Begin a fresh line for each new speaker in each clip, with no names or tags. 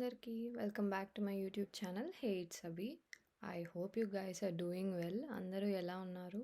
అందరికీ welcome back to my YouTube channel. Hey it's Abhi. I hope you guys are doing well. అందరూ ఎలా ఉన్నారు?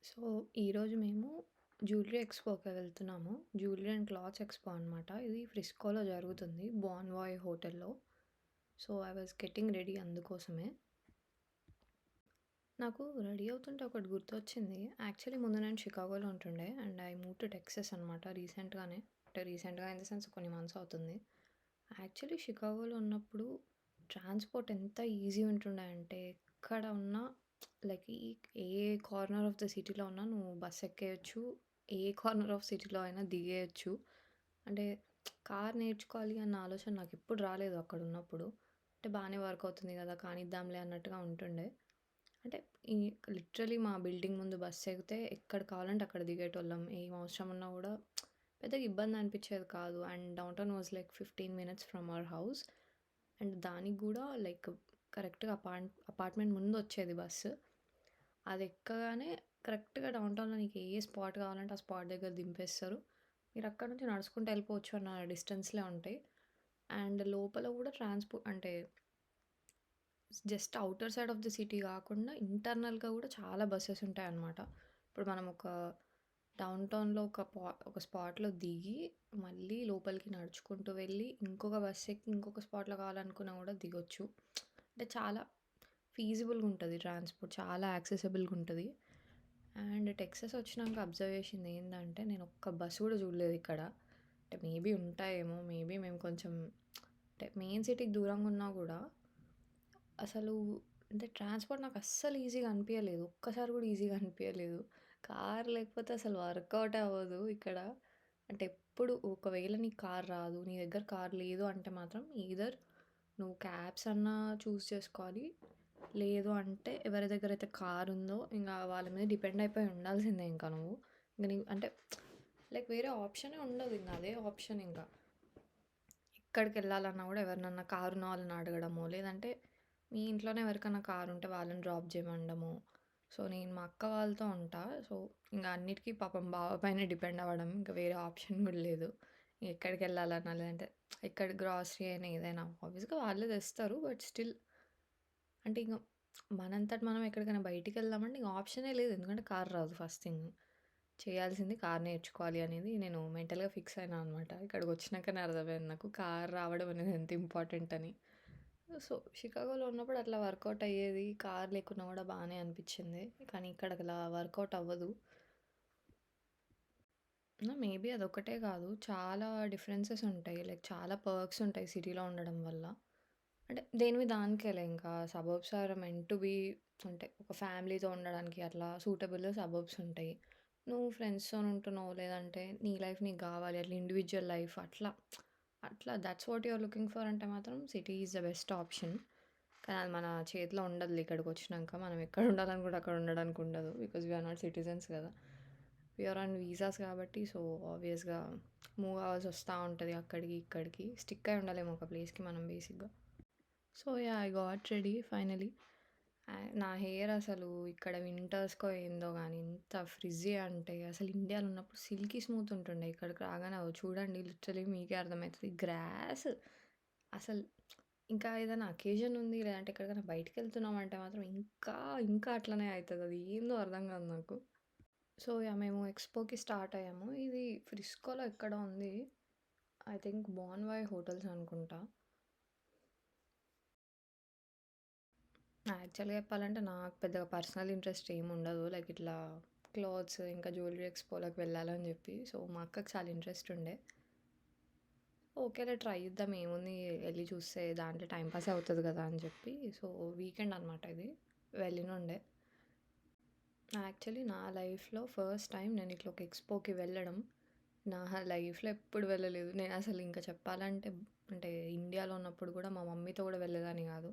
So ఈరోజు మేము జ్యువెలరీ ఎక్స్పోకి వెళ్తున్నాము. జ్యువెలరీ అండ్ క్లాత్స్ ఎక్స్పో అనమాట. ఇది ఫ్రిస్కోలో జరుగుతుంది, బాన్వాయ్ హోటల్లో. So I was getting ready అందుకోసమే. నాకు రెడీ అవుతుంటే ఒకటి గుర్తొచ్చింది. యాక్చువల్లీ ముందు నేను షికాగోలో ఉంటుండే and I move to Texas అనమాట రీసెంట్గానే. అంటే రీసెంట్గా ఇన్ ద సెన్స్ కొన్ని మంత్స్ అవుతుంది. యాక్చువల్లీ షికాగోలో ఉన్నప్పుడు ట్రాన్స్‌పోర్ట్ ఎంత ఈజీ ఉంటుండే అంటే, ఎక్కడ ఉన్నా like A corner of the సిటీలో ఉన్నా నువ్వు బస్ ఎక్కేయొచ్చు. ఏ కార్నర్ ఆఫ్ సిటీలో అయినా దిగేయొచ్చు. అంటే కార్ నేర్చుకోవాలి అన్న ఆలోచన నాకెప్పుడు రాలేదు అక్కడున్నప్పుడు. అంటే బానే వర్క్ అవుతుంది గదా! కానిద్దాంలే అన్నట్టుగా ఉంటుండే. అంటే ఈ లిటరల్లీ మా బిల్డింగ్ ముందు బస్ ఎక్కితే ఎక్కడ కావాలంటే అక్కడ దిగేటోళ్ళం. ఏం అవసరం ఉన్నా గూడా పెద్దగా ఇబ్బంది అనిపిచ్చేది కాదు. And down town was like 15 minutes from our house. And దానికి గూడా లైక్ కరెక్ట్‌గా అపార్ట్మెంట్ ముందొచ్చేది బస్సు. అది ఎక్కగానే కరెక్ట్‌గా డౌన్ టౌన్‌లో నీకు ఏ స్పాట్ కావాలంటే ఆ స్పాట్ దగ్గర దింపేస్తారు. మీరక్కడి నుంచి నడుచుకుంటూ వెళ్ళిపోవచ్చు అన్న డిస్టెన్స్‌లే ఉంటాయి. అండ్ లోపల గూడా అంటే just outer side of the city గాకుండా ఇంటర్నల్‌గా గూడా చాలా బసెస్ ఉంటాయన్నమాట. ఇప్పుడు మనం ఒక డౌన్ టౌన్‌లో ఒక స్పాట్‌లో దిగి, మళ్ళీ లోపలికి నడుచుకుంటూ వెళ్ళి, ఇంకొక బస్ ఎక్కి ఇంకొక స్పాట్‌లో కావాలనుకున్నా గూడా దిగొచ్చు. అంటే చాలా ఫీజిబుల్‌గా ఉంటది ట్రాన్స్‌పోర్ట్. చాలా యాక్సెసిబుల్‌గా ఉంటది. అండ్ టెక్సాస్ వచ్చినాక అబ్జర్వ్ చేసింది ఏందంటే, నేను ఒక్క బస్ గూడా చూడలేదు ఇక్కడ. అంటే మేబీ ఉంటాయేమో, మేబీ మేము కొంచెం అంటే మెయిన్ సిటీకి దూరంగా ఉన్నా గూడా అసలు అంటే ట్రాన్స్‌పోర్ట్ నాకు అస్సలు ఈజీగా అనిపియలేదు. ఒక్కసారి గూడా ఈజీగా అనిపియలేదు. కార్ లేకపోతే అసలు వర్కౌటే అవ్వదు ఇక్కడ. అంటే ఎప్పుడు ఒకవేళ నీకు కార్ రాదు, నీ దగ్గర కార్ లేదు అంటే మాత్రం ఈదర్ నువ్వు క్యాబ్స్ అన్నా చూజ్ చేసుకోవాలి. లేదు అంటే ఎవరి దగ్గరైతే కార్ ఉందో ఇంగ వాళ్ళ మీద డిపెండ్ అయిపోయి ఉండాల్సిందే ఇంక నువ్వు. ఇంక అంటే లైక్ వేరే ఆప్షనే ఉండదు. ఇంగ అదే ఆప్షన్ ఇంక. ఎక్కడికెళ్ళాలన్నా గూడా ఎవరినన్నా కారున్న వాళ్ళని అడగడమో, లేదంటే మీ ఇంట్లోనే ఎవరికన్నా కారుంటే వాళ్ళని డ్రాప్ జేయమనడమో. సో, నేను మా అక్క వాళ్ళతో ఉంటా. సో, ఇంగ అన్నిటికి పాపం బావ పైనే డిపెండ్ అవ్వడం. ఇంక వేరే ఆప్షన్ గూడా లేదు. ఎక్కడికెళ్ళాలన్నా, లేదంటే ఎక్కడ గ్రాసరీ అయినా ఏదైనా ఆబ్వియస్‌గా వాళ్ళే తెస్తారు. బట్ స్టిల్ అంటే ఇంగ మనంతట మనం ఎక్కడికైనా బయటికెళ్దామంటే ఇంగ ఆప్షనే లేదు. ఎందుకంటే కారు రాదు ఫస్ట్ థింగ్. చేయాల్సింది కార్ నేర్చుకోవాలి అనేది నేను మెంటల్‌గా ఫిక్స్ అయినా అనమాట. ఇక్కడికొచ్చినాకనే అర్థమైంది నాకు కార్ రావడం అనేది ఎంత ఇంపార్టెంట్ అని. సో, షికాగోలో ఉన్నప్పుడు అట్లా వర్కౌట్ అయ్యేది. కార్ లేకున్నా గూడా బానే అనిపిచ్చింది. కానీ ఇక్కడ అలా వర్కౌట్ అవ్వదు. మేబీ అదొక్కటే కాదు. చాలా డిఫరెన్సెస్ ఉంటాయి. లైక్ చాలా పర్క్స్ ఉంటాయి సిటీలో ఉండడం వల్ల. అంటే దేనివి దానికేలే ఇంకా suburbs are meant to be అంటే ఒక ఫ్యామిలీతో ఉండడానికి అట్లా సూటబుల్ సబర్బ్స్ ఉంటాయి. నువ్వు ఫ్రెండ్స్‌తోని ఉంటున్నావు లేదంటే నీ లైఫ్ నీకు గావాలి. అట్లా ఇండివిడ్యువల్ లైఫ్ అట్లా that's what you are looking for అంటే మాత్రం city is the best option. కానీ అది మన చేతిలో ఉండదులే ఇక్కడికొచ్చినంక. మనం ఎక్కడ ఉండాలనుకుంటే అక్కడ ఉండడానికి ఉండదు. Because we are not citizens గదా! వి ఆర్ ఆన్ వీసాస్ కాబట్టి సో, ఆబ్వియస్‌గా మూవ్ అవ్వాల్సి వస్తా ఉంటది అక్కడికి, ఇక్కడికి. స్టిక్ అయి ఉండలేము ఒక ప్లేస్‌కి మనం బేసిక్‌గా. So, yeah! I got ready finally. నా హెయిర్ అసలు ఇక్కడ వింటర్స్‌కో ఏందో గానీ ఎంత ఫ్రిజ్జీ అంటే అసలు ఇండియాలో ఉన్నప్పుడు సిల్కీ స్మూత్ ఉంటుండే. ఇక్కడికి రాగానే అగో చూడండి లిటరల్లీ మీకే అర్థమైతది. గ్రాస్ అసలు ఇంకా ఏదైనా అకేజన్ ఉంది లేదంటే ఎక్కడికైనా బయటికెళ్తున్నామంటే మాత్రం ఇంకా అట్లనే అయితది. అది ఏందో అర్థం కాదు నాకు. So, yeah! మేము ఎక్స్‌పోకి స్టార్ట్ అయ్యాము. ఇది ఫ్రిస్కోలో ఎక్కడో ఉంది. ఐ థింక్ బాన్వాయ్ హోటల్స్ అనుకుంటా. యాక్చువల్‌గా చెప్పాలంటే నాకు పెద్దగా పర్సనల్ ఇంట్రెస్ట్ ఏమి ఉండదు. లైక్ ఇట్లా క్లాత్స్ ఇంకా జ్యువెలరీ ఎక్స్‌పోలోకి వెళ్ళాలని చెప్పి. సో, మా అక్కకి చాలా ఇంట్రెస్ట్ ఉండే. ఓకేలే ట్రై చేద్దాం ఏముంది ఎళ్లి చూస్తే దాంట్లో టైమ్ పాసే అవుతది కదా! అని చెప్పి సో, వీకెండ్ అనమాట ఇది. వెళ్ళినుండే. యాక్చువల్లీ నా లైఫ్‌లో ఫస్ట్ టైమ్ నేను ఇట్లా ఒక ఎక్స్‌పోకి వెళ్ళడం. నా లైఫ్‌లో ఎప్పుడు వెళ్ళలేదు. నేనసలు ఇంకా చెప్పాలంటే అంటే ఇండియాలో ఉన్నప్పుడు కూడా మా మమ్మీతో కూడా వెళ్ళేదాన్ని కాదు.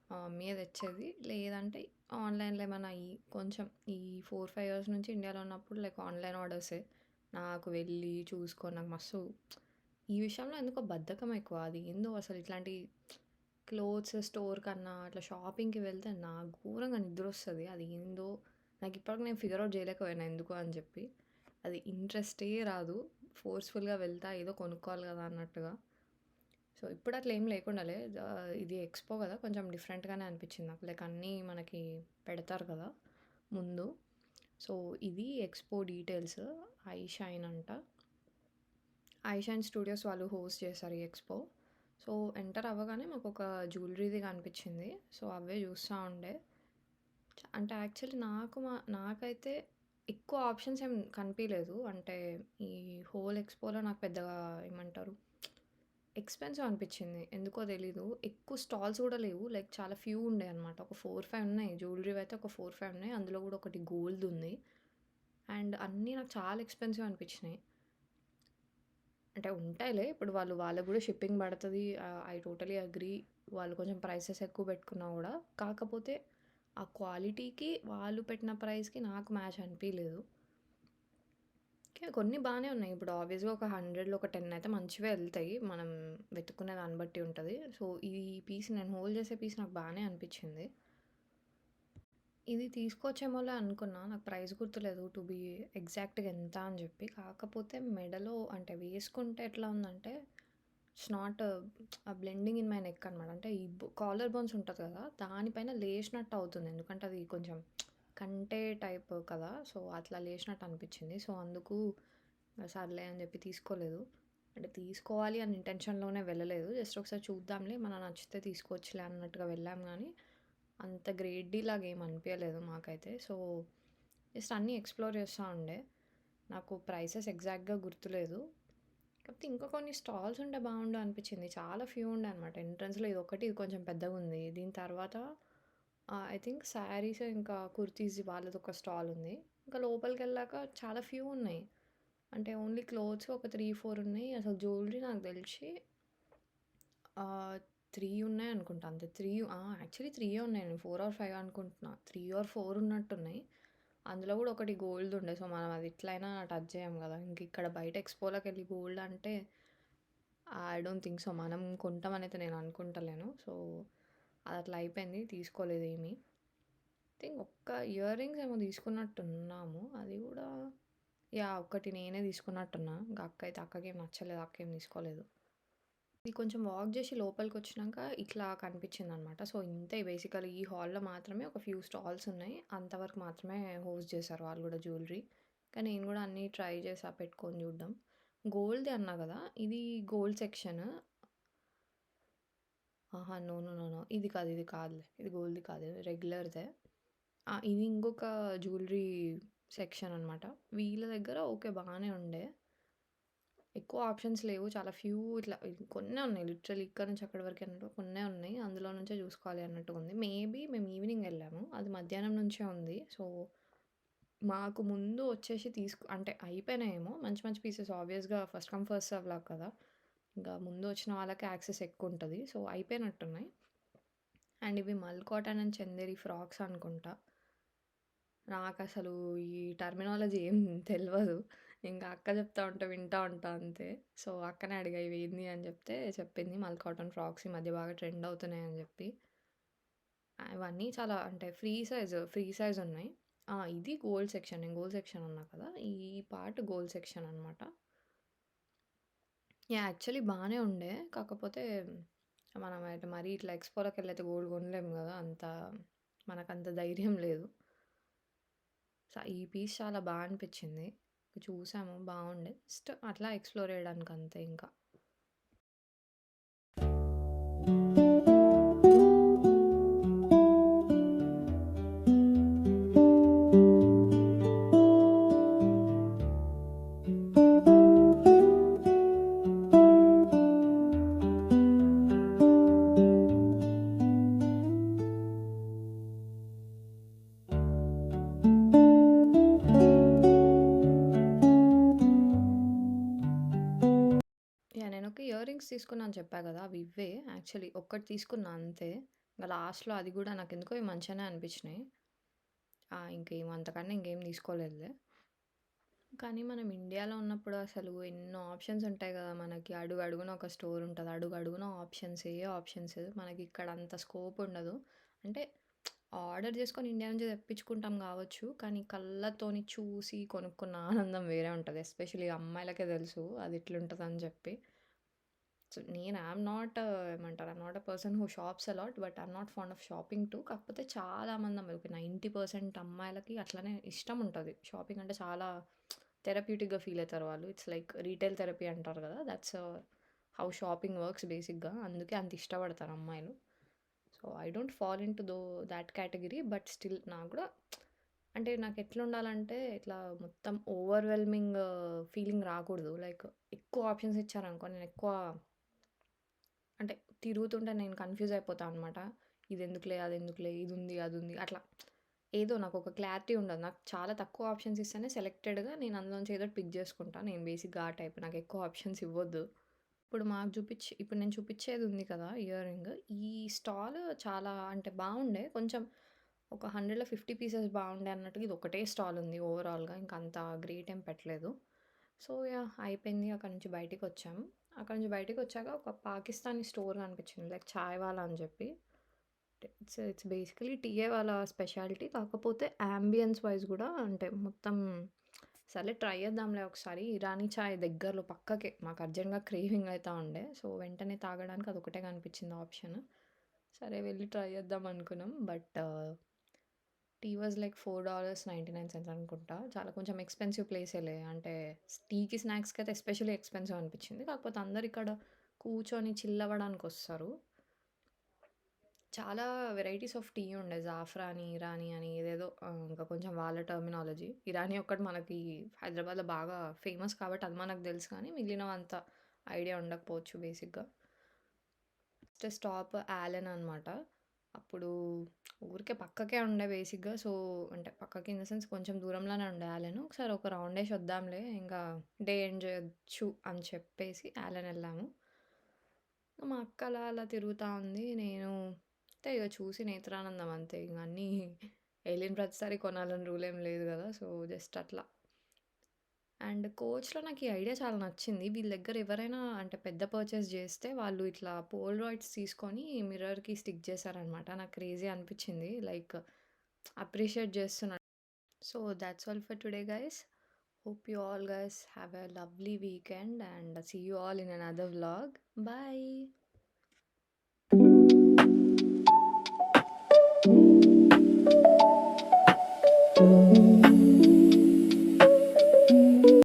మా మమ్మీయే తెచ్చేది. లేదంటే ఆన్‌లైన్‌లో ఏమన్నా కొంచెం ఈ 4, 5 ఇయర్స్ నుంచి ఇండియాలో ఉన్నప్పుడు లైక్ ఆన్‌లైన్ ఆర్డర్సే. నాకు వెళ్ళి చూసుకొని నాకు మస్తు ఈ విషయంలో ఎందుకో బద్ధకం ఎక్కువ. అది ఏందో అసలు ఇట్లాంటి క్లోత్స్ స్టోర్ కన్నా అట్లా షాపింగ్‌కి వెళ్తే నాకు ఘోరంగా నిద్రొస్తది. అది ఏందో నాకిప్పటికి నేను ఫిగర్ ఔట్ చేయలేకపోయినా ఎందుకో అని చెప్పి. అది ఇంట్రెస్టే రాదు. ఫోర్స్‌ఫుల్‌గా వెళ్తా ఏదో కొనుక్కోవాలి కదా అన్నట్టుగా. సో, ఇప్పుడు అట్లా ఏం లేకుండాలే. ఇది ఎక్స్‌పో గదా! కొంచెం డిఫరెంట్‌గానే అనిపిచ్చింది నాకు. లైక్ అన్నీ మనకి పెడతారు కదా! ముందు. సో, ఇది ఎక్స్‌పో డీటెయిల్స్. ఐ షైన్ అంట. ఐ షైన్ స్టూడియోస్ వాళ్ళు హోస్ట్ చేశారు ఈ ఎక్స్‌పో. సో, ఎంటర్ అవ్వగానే మాకొక జ్యువెలరీది కనిపిచ్చింది. సో, అవే చూస్తా ఉండే. అంటే యాక్చువల్లీ నాకైతే ఎక్కువ ఆప్షన్స్ ఏం కనిపియలేదు. అంటే ఈ హోల్ ఎక్స్‌పోలో నాకు పెద్దగా ఏమంటారు ఎక్స్‌పెన్సివ్ అనిపిచ్చింది. ఎందుకో తెలీదు. ఎక్కువ స్టాల్స్ గూడా లేవు. లైక్ చాలా ఫ్యూ ఉండేయనమాట. ఒక 4, 5 ఉన్నాయి. జ్యువెలరీవయితే ఒక 4, 5 ఉన్నాయి. అందులో గూడా ఒకటి గోల్డ్‌దుంది. అండ్ అన్నీ నాకు చాలా ఎక్స్‌పెన్సివ్ అనిపిచ్చినాయి. అంటే ఉంటాయిలే. ఇప్పుడు వాళ్ళకి గూడా షిప్పింగ్ పడతది. I totally agree. వాళ్ళు కొంచెం ప్రైసెస్ ఎక్కువ పెట్టుకున్నా గూడా. కాకపోతే ఆ క్వాలిటీకి వాళ్ళు పెట్టిన ప్రైస్‌కి నాకు మ్యాచ్ అనిపియలేదు. కొన్ని బానే ఉన్నాయి. ఇప్పుడు ఆబ్వియస్‌గా ఒక 100లో ఒక 10 అయితే మంచివే ఎళ్తాయి. మనం వెతుక్కునే దాన్ని బట్టి ఉంటది. సో, ఈ పీస్ నేను హోల్డ్ చేసే పీస్ నాకు బానే అనిపిచ్చింది. ఇది తీసుకోవచ్చేమోలే అనుకున్నా. నాకు ప్రైస్ గుర్తులేదు టు బీ ఎగ్జాక్ట్‌గా ఎంత అని జెప్పి. కాకపోతే మెడలో అంటే వేసుకుంటే ఎట్లా ఉందంటే it's not blending in my neck అనమాట. అంటే ఈ కాలర్ బోన్స్ ఉంటది కదా! దానిపైన లేశినట్టు అవుతుంది. ఎందుకంటే అది కొంచెం కంటే టైప్ కదా! సో, అట్లా లేశినట్టు అనిపిచ్చింది. సో, అందుకు సర్లే అని జెప్పి తీసుకోలేదు. అంటే తీసుకోవాలి అనే ఇంటెన్షన్‌లోనే వెళ్ళలేదు. జస్ట్ ఒకసారి చూద్దాంలే ఏమన్నా నచ్చితే తీసుకోవచ్చులే అన్నట్టుగా వెళ్ళాం గానీ, అంత గ్రేట్ డీల్ లాగా ఏమి అనిపియలేదు మాకైతే. సో, జస్ట్ అన్నీ ఎక్స్‌ప్లోర్ చేస్తా ఉండే. నాకు ప్రైసెస్ ఎగ్జాక్ట్‌గా గుర్తులేదు. కాకపోతే ఇంకా కొన్ని స్టాల్స్ ఉంటే బావుండు అనిపిచ్చింది. చాలా ఫ్యూ ఉండే అనమాట. ఎంట్రన్స్‌లో ఇదొక్కటి ఇది కొంచెం పెద్దగుంది. దీని తర్వాత ఐ థింక్ శారీస్ ఇంకా కుర్తీస్ వాళ్ళదొక స్టాల్ ఉంది. ఇంకా లోపలికెళ్ళాక చాలా ఫ్యూ ఉన్నాయి. అంటే ఓన్లీ క్లోత్స్ ఒక 3, 4 ఉన్నాయి. అసలు జ్యువెలరీ నాకు తెలిసి 3 ఉన్నాయనుకుంటా అంతే. యాక్చువల్లీ 3 ఉన్నాయి. నేను 4 ఆర్ 5 అనుకుంటున్నా. 3 ఆర్ 4 ఉన్నట్టున్నాయి. అందులో గూడా ఒకటి గోల్డ్ ఉండే. సో, మనం అది ఎట్లైనా టచ్ జేయం గదా! ఇంక ఇక్కడ బయట ఎక్స్‌పోలోకెళ్ళి గోల్డ్ అంటే ఐ డోంట్ థింక్ సో. మనం కొంటామనైతే నేను అనుకుంటలేను. సో, అదట్లా అయిపోయింది. తీసుకోలేదేమి. థింక్ ఒక్క ఇయర్ రింగ్స్ ఏమో తీసుకున్నట్టున్నాము. అది గూడా ఒక్కటి నేనే తీసుకున్నట్టున్నా. ఇంక అక్కకేం నచ్చలేదు. అక్కేం తీసుకోలేదు. ఇది కొంచెం వాక్ జేసి లోపలికొచ్చినంక ఇట్లా కనిపిచ్చిందనమాట. సో, ఇంతే బేసికల్లీ ఈ హాల్‌లో మాత్రమే ఒక ఫ్యూ స్టాల్స్ ఉన్నాయి. అంతవరకు మాత్రమే హోస్ట్ చేశారు వాళ్ళు గూడా జ్యువెలరీ. కానీ నేను గూడా అన్నీ ట్రై చేశా పెట్టుకొని చూడడం. గోల్డ్‌ది అన్నా గదా! ఇది గోల్డ్ సెక్షన్. ఆహా! No, no, no, no. ఇది కాదులే. ఇది గోల్డ్‌ది కాదు. రెగ్యులర్‌దే. ఇది ఇంకొక జ్యువెలరీ సెక్షన్ అనమాట. వీళ్ళ దగ్గర ఓకే. బానే ఉండే. ఎక్కువ ఆప్షన్స్ లేవు. చాలా ఫ్యూ ఇట్లా కొన్నే ఉన్నాయి. లిటరల్లీ ఇక్కడి నుంచి అక్కడి వరకే అన్నట్టు కొన్నే ఉన్నాయి. అందులో నుంచే చూసుకోవాలి అన్నట్టుగుంది. మేబీ మేము ఈవినింగ్ ఎళ్ళాము. అది మధ్యాహ్నం నుంచే ఉంది. సో, మాకు ముందు వచ్చేసి అంటే అయిపోయినాయేమో మంచి మంచి పీసెస్ ఆబ్వియస్‌గా ఫస్ట్ కమ్ ఫస్ట్ సర్వ్ లాగా కదా! ఇంకా ముందు వచ్చిన వాళ్ళకి యాక్సెస్ ఎక్కువుంటది. సో, అయిపోయినట్టున్నాయి. అండ్ ఇవి మల్ కాటన్ అండ్ చందేరి ఫ్రాక్స్ అనుకుంటా. నాకసలు ఈ టర్మినాలజీ ఏం తెలవదు. ఇంకా అక్క చెప్తా ఉంటే వింటా ఉంటా అంతే. సో, అక్కనే అడిగా ఇవేంది అని చెప్తే చెప్పింది మల్ కాటన్ ఫ్రాక్స్ ఈ మధ్య బాగా ట్రెండ్ అవుతున్నాయని చెప్పి. ఇవన్నీ చాలా అంటే ఫ్రీ సైజ్ ఉన్నాయి. ఇది గోల్డ్ సెక్షన్. నేను గోల్డ్ సెక్షన్ అన్నా కదా! ఈ పార్ట్ గోల్డ్ సెక్షన్ అనమాట. యాక్చువల్లీ బానే ఉండే. కాకపోతే మనమైతే మరీ ఇట్లా ఎక్స్‌పోలోకెళ్ళైతే గోల్డ్ కొనలేము గదా! మనకంత ధైర్యం లేదు. ఈ పీస్ చాలా అనిపిచ్చింది. చూసాము బావుండే. జస్ట్ అట్లా ఎక్స్‌ప్లోర్ చేయడానికి అంతే ఇంకా. నేనొక ఇయర్ రింగ్స్ తీసుకున్నా అని చెప్పా గదా! అవి ఇవ్వే యాక్చువల్లీ. ఒక్కటి తీసుకున్నా అంతే. ఇంగ లాస్ట్‌లో అది గూడా నాకెందుకో ఇవి మంచిగానే అనిపిచ్చినాయి. అంతకన్నా ఇంకేం తీసుకోలేదులే. కానీ మనం ఇండియాలో ఉన్నప్పుడు అసలు ఎన్నో ఆప్షన్స్ ఉంటాయి గదా! మనకి అడుగడుగున ఒక స్టోర్ ఉంటది. అడుగడుగున ఆప్షన్స్. మనకిక్కడ అంత స్కోప్ ఉండదు. అంటే ఆర్డర్ చేసుకొని ఇండియా నుంచి తెప్పించుకుంటాం గావచ్చు. కానీ కళ్ళతోని చూసి కొనుక్కున్న ఆనందం వేరే ఉంటది. ఎస్పెషల్లీ అమ్మాయిలకే తెలుసు అది ఎట్లుంటదని చెప్పి. సో, నేను ఐయామ్ నాట్ ఏమంటారు? I'm not a person who shops a lot. But I'm not fond of shopping too. కాకపోతే చాలామంది అమ్మాయిలు ఒక 90% అమ్మాయిలకి అట్లనే ఇష్టం ఉంటది. షాపింగ్ అంటే చాలా థెరప్యూటిక్‌గా ఫీల్ అయితారు వాళ్ళు. ఇట్స్ లైక్ రీటైల్ థెరపీ అంటారు గదా! దట్స్ హౌ షాపింగ్ వర్క్స్ బేసిక్‌గా. అందుకే అంత ఇష్టపడతారు అమ్మాయిలు. So, I don't fall into thought category. But still నాకు గూడా అంటే నాకెట్లుండాలంటే ఇట్లా మొత్తం ఓవర్‌వెల్మింగ్ ఫీలింగ్ రాకూడదు. లైక్ ఎక్కువ ఆప్షన్స్ ఇచ్చారనుకో నేనెక్కువ అంటే తిరుగుతుంటే నేను కన్‌ఫ్యూజ్ అయిపోతా అనమాట. ఇదెందుకులే, అదెందుకులే, ఇదుంది, అదుంది అట్లా. ఏదో నాకొక క్లారిటీ ఉండదు. నాకు చాలా తక్కువ ఆప్షన్స్ ఇస్తేనే సెలెక్టెడ్‌గా నేను అందులోంచి ఏదోటి పిక్ జేసుకుంటా. నేను బేసిక్‌గా ఆ టైప్. నాకెక్కువ ఆప్షన్స్ ఇవ్వొద్దు. ఇప్పుడు నేను చూపిచ్చేది ఉంది కదా! Ear ring. ఈ స్టాల్ చాలా అంటే బావుండే. కొంచెం ఒక 100లో 50 పీసెస్ బావుండే అన్నట్టుగా ఇదొక్కటే స్టాల్ ఉంది ఓవరాల్‌గా. ఇంక అంత గ్రేట్ ఏం పెట్టలేదు. So, yeah! అయిపోయింది. అక్కడి నుంచి బయటికొచ్చాము. అక్కడి నుంచి బయటికొచ్చాక ఒక పాకిస్తానీ స్టోర్ కనిపించింది. లైక్ చాయ్ వాలా అని చెప్పి. ఇట్స్ బేసికలీ టీయే వాళ్ళ స్పెషాలిటీ. కాకపోతే యాంబియన్స్ వైస్ గూడా అంటే మొత్తం సర్లే ట్రై చేద్దాంలే ఒకసారి. ఇరానీ చాయ్ దగ్గరలో పక్కకే మాకు అర్జెంట్‌గా క్రేవింగ్ అయితా ఉండే. సో, వెంటనే తాగడానికి అదొకటే కనిపించింది ఆప్షన్. సరే వెళ్లి ట్రై చేద్దాం అనుకున్నాం. బట్ టీ వాస్ లైక్ $4.99 అనుకుంటా. చాలా కొంచెం ఎక్స్‌పెన్సివ్ ప్లేసేలే. అంటే టీకి, స్నాక్స్‌కి అయితే ఎస్పెషల్లీ ఎక్స్‌పెన్సివ్ అనిపించింది. కాకపోతే అందరూ ఇక్కడ కూర్చొని చిల్ అవ్వడానికొస్తారు. చాలా వెరైటీస్ ఆఫ్ టీ ఉండే. జాఫ్రాని, ఇరానీ అని ఏదేదో ఇంకా కొంచెం వాళ్ళ టర్మినాలజీ. ఇరానీ ఒక్కటి మనకి హైదరాబాద్‌లో బాగా ఫేమస్ కాబట్టి అది మనకు తెలుసు కానీ మిగిలినవంత ఐడియా ఉండకపోవచ్చు బేసిక్‌గా. నెక్స్ట్ స్టాప్ ఆలెన్ అనమాట. అప్పుడు ఊరికే పక్కకే ఉండే బేసిక్‌గా. సో, అంటే పక్కకి ఇన్ ద సెన్స్ కొంచెం దూరంలోనే ఉండే ఆలెను. ఒకసారి ఒక రౌండేసి వద్దాంలే ఇంకా డే ఎండ్ చేయొచ్చు అని చెప్పేసి ఆలెన్ ఎళ్ళాము. మా అక్క అలా అలా తిరుగుతా ఉంది. నేను అంతే ఇగ చూసి నేత్రానందం అంతే. ఇంగ అన్నీ ఎళ్ళిన ప్రతిసారి కొనాలని రూల్ ఏం లేదు గదా! సో, జస్ట్ అట్లా. అండ్ కోచ్‌లో నాకు ఈ ఐడియా చాలా నచ్చింది. వీళ్ళ దగ్గర ఎవరైనా అంటే పెద్ద పర్చేస్ జేస్తే వాళ్ళు ఇట్లా పోలరాయిడ్స్ తీసుకొని మిర్రర్‌కి స్టిక్ చేశారనమాట. నాకు క్రేజీ అనిపిచ్చింది. లైక్ అప్రిషియేట్ చేస్తున్నా. So, that's all for today guys. Hope you all guys have a lovely weekend and see you all in another vlog. Bye.